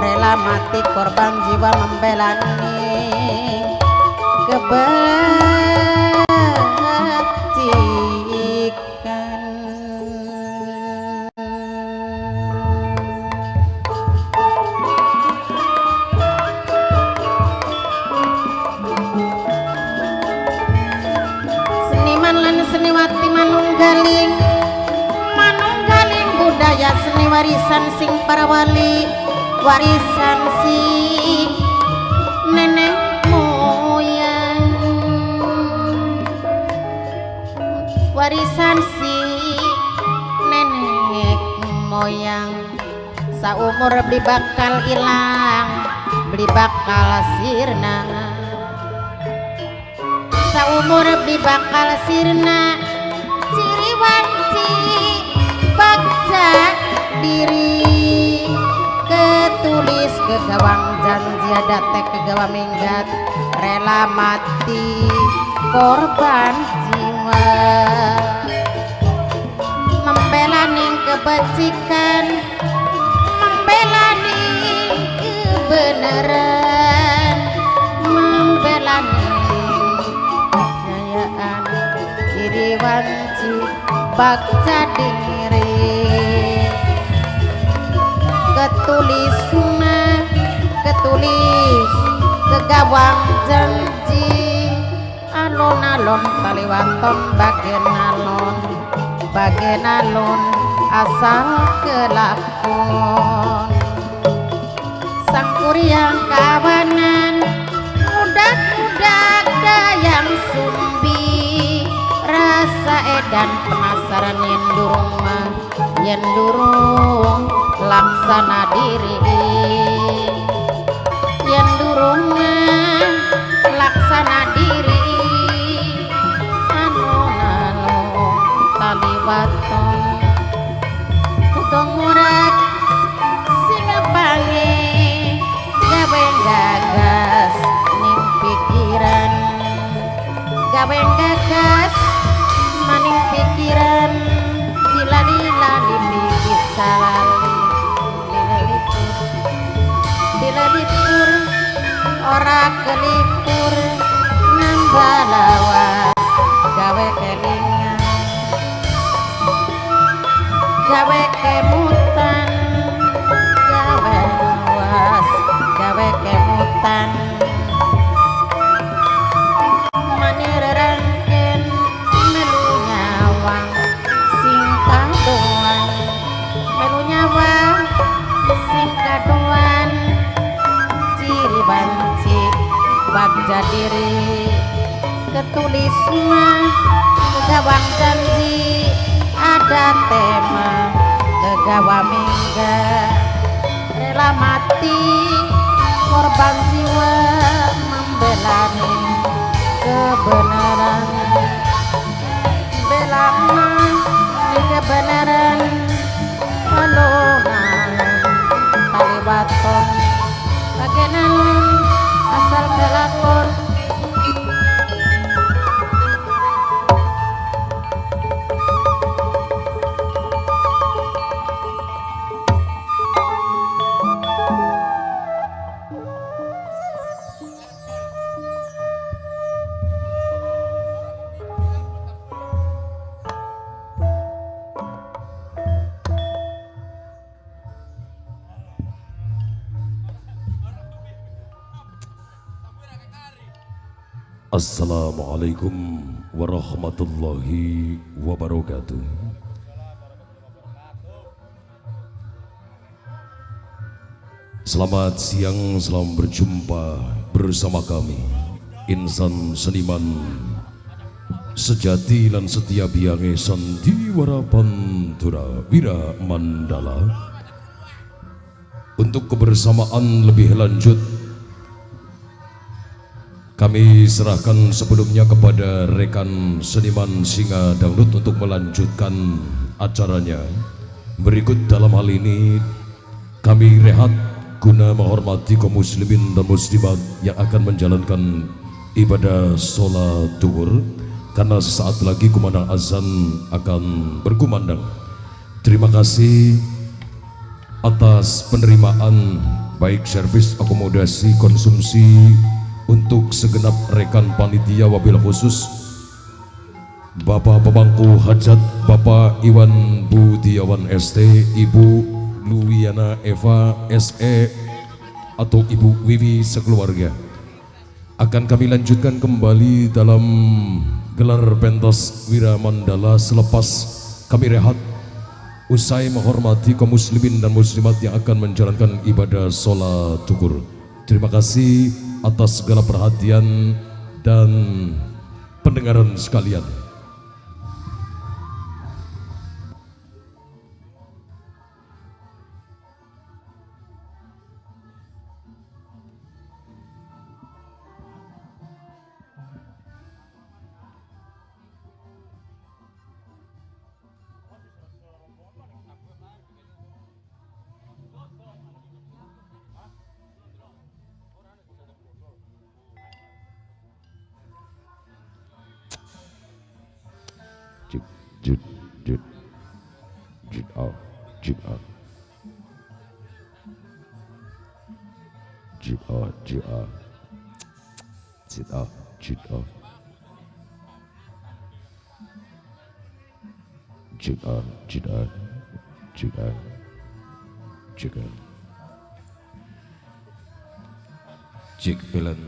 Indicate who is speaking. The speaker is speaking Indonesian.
Speaker 1: rela mati korban jiwa membela kebajikan. Seniman lan seniwati manunggaling budaya seni warisan sing para wali, warisan sing nenek moyang, warisan sing nenek moyang. Saumur beli bakal ilang, beli bakal sirna, saumur beli bakal sirna. Ciri wanci bakca diri, ketulis kegawang janji adatek kegawa minggat, rela mati korban jiwa membela ning kebajikan, membela ning kebenaran, membela ning kejayaan. Ciri wanci bakca diri, ketulis kegawang janji, alon-alon taliwaton bagen alon asal kelakon. Sang kuryang kawanan udak-udak dayang sumbi, rasa edan penasaran yen durung laksana diri, yen durung laksana diri. Alon-alon taliwaton kudong murak sing bange, gawe gagas ning pikiran, gawe gagas maning pikiran. Dilali bisa dilipur ora kelipur nambah lawas, gawe kelingan, gawe kemutan, gawe lawas, gawe kemutan. Manir rangken melu nyawang sing kadoan, melu nyawang sing kadoan. Ciri banci bagja diri, ketulis mah kegawang janji, ada tema kegawa mingga, rela mati korban jiwa membela kebenaran, bela kebenaran. Alon-alon taliwaton bagen alon asal kelakon.
Speaker 2: Assalamualaikum warahmatullahi wabarakatuh. Selamat siang, selamat berjumpa bersama kami insan seniman sejati lan setia biange sandiwara pantura wira mandala. Untuk kebersamaan lebih lanjut kami serahkan sebelumnya kepada rekan seniman Singa Dangdut untuk melanjutkan acaranya. Berikut dalam hal ini kami rehat guna menghormati kaum muslimin dan muslimat yang akan menjalankan ibadah sholat duhur, karena sesaat lagi kumandang azan akan berkumandang. Terima kasih atas penerimaan baik servis akomodasi konsumsi untuk segenap rekan panitia, wabil khusus Bapak pemangku hajat Bapak Iwan Budiawan ST, Ibu Luwiana Eva SE atau Ibu Wiwi sekeluarga. Akan kami lanjutkan kembali dalam gelar pentas Wiramandala selepas kami rehat usai menghormati kaum muslimin dan muslimat yang akan menjalankan ibadah sholat duhur. Terima kasih atas segala perhatian dan pendengaran sekalian. Jut jut jut jut out jut out jut out jut out jut out jut out jut out jut out jut out jut out jik pelen